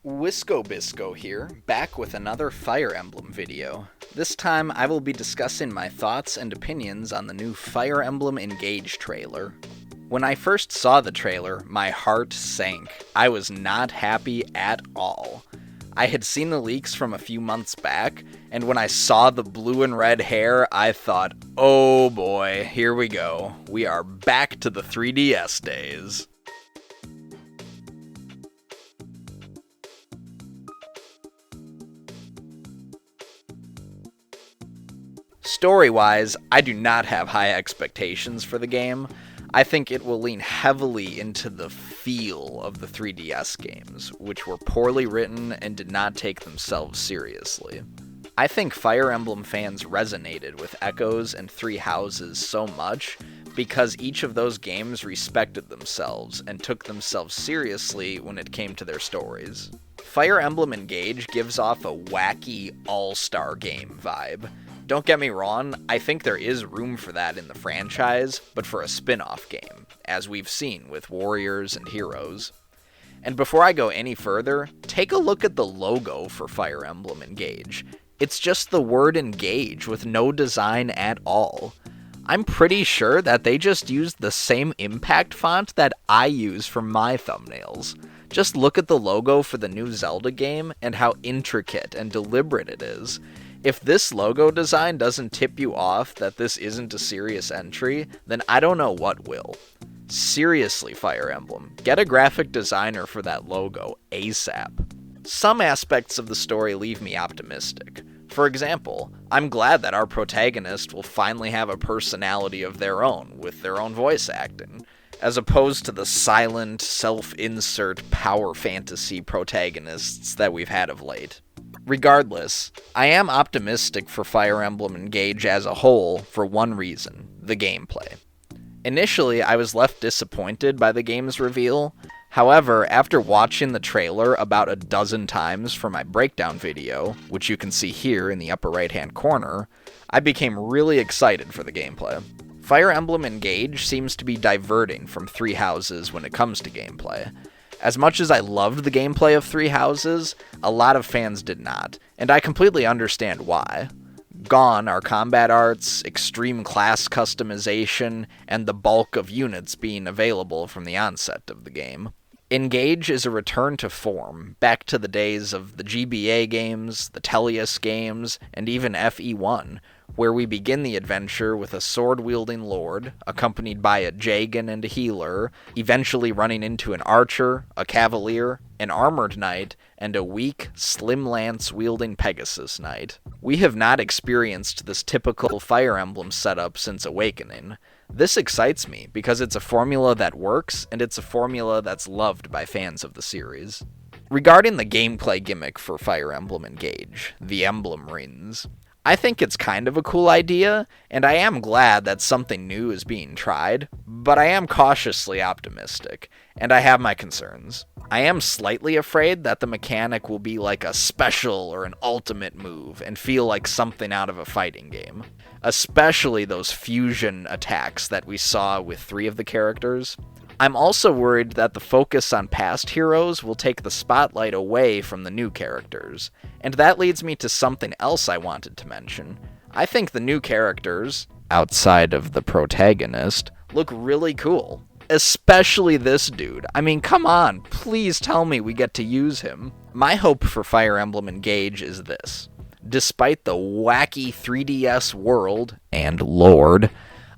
Wisco Bisco here, back with another Fire Emblem video. This time I will be discussing my thoughts and opinions on the new Fire Emblem Engage trailer. When I first saw the trailer, my heart sank. I was not happy at all. I had seen the leaks from a few months back, and when I saw the blue and red hair, I thought, oh boy, here we go. We are back to the 3DS days. Story-wise, I do not have high expectations for the game. I think it will lean heavily into the feel of the 3DS games, which were poorly written and did not take themselves seriously. I think Fire Emblem fans resonated with Echoes and Three Houses so much because each of those games respected themselves and took themselves seriously when it came to their stories. Fire Emblem Engage gives off a wacky, all-star game vibe. Don't get me wrong, I think there is room for that in the franchise, but for a spin-off game, as we've seen with Warriors and Heroes. And before I go any further, take a look at the logo for Fire Emblem Engage. It's just the word Engage with no design at all. I'm pretty sure that they just used the same impact font that I use for my thumbnails. Just look at the logo for the new Zelda game and how intricate and deliberate it is. If this logo design doesn't tip you off that this isn't a serious entry, then I don't know what will. Seriously, Fire Emblem, get a graphic designer for that logo ASAP. Some aspects of the story leave me optimistic. For example, I'm glad that our protagonist will finally have a personality of their own, with their own voice acting, as opposed to the silent, self-insert power fantasy protagonists that we've had of late. Regardless, I am optimistic for Fire Emblem Engage as a whole for one reason: the gameplay. Initially, I was left disappointed by the game's reveal. However, after watching the trailer about a dozen times for my breakdown video, which you can see here in the upper right-hand corner, I became really excited for the gameplay. Fire Emblem Engage seems to be diverting from Three Houses when it comes to gameplay. As much as I loved the gameplay of Three Houses, a lot of fans did not, and I completely understand why. Gone are combat arts, extreme class customization, and the bulk of units being available from the onset of the game. Engage is a return to form, back to the days of the GBA games, the Tellius games, and even FE1, where we begin the adventure with a sword-wielding lord, accompanied by a Jagan and a healer, eventually running into an archer, a cavalier, an armored knight, and a weak, slim lance-wielding Pegasus knight. We have not experienced this typical Fire Emblem setup since Awakening. This excites me because it's a formula that works, and it's a formula that's loved by fans of the series. Regarding the gameplay gimmick for Fire Emblem Engage, the Emblem Rings, I think it's kind of a cool idea, and I am glad that something new is being tried, but I am cautiously optimistic, and I have my concerns. I am slightly afraid that the mechanic will be like a special or an ultimate move and feel like something out of a fighting game, especially those fusion attacks that we saw with 3 of the characters. I'm also worried that the focus on past heroes will take the spotlight away from the new characters, and that leads me to something else I wanted to mention. I think the new characters, outside of the protagonist, look really cool. Especially this dude. I mean, come on, please tell me we get to use him. My hope for Fire Emblem Engage is this. Despite the wacky 3DS world and lore,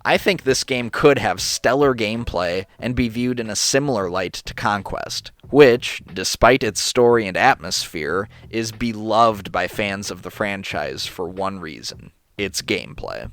I think this game could have stellar gameplay and be viewed in a similar light to Conquest, which, despite its story and atmosphere, is beloved by fans of the franchise for one reason: its gameplay.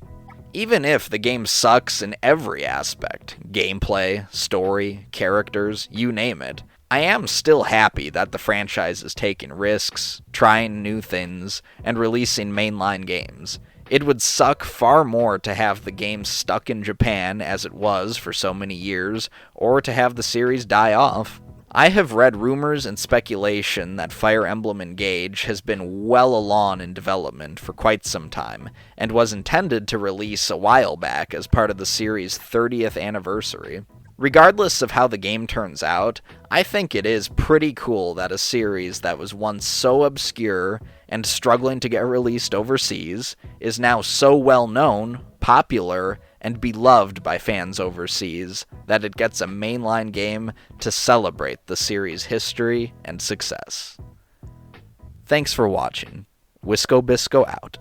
Even if the game sucks in every aspect, gameplay, story, characters, you name it, I am still happy that the franchise is taking risks, trying new things, and releasing mainline games. It would suck far more to have the game stuck in Japan as it was for so many years, or to have the series die off. I have read rumors and speculation that Fire Emblem Engage has been well along in development for quite some time, and was intended to release a while back as part of the series' 30th anniversary. Regardless of how the game turns out, I think it is pretty cool that a series that was once so obscure and struggling to get released overseas is now so well known, popular, and beloved by fans overseas that it gets a mainline game to celebrate the series' history and success. Thanks for watching. Wisco Bisco out.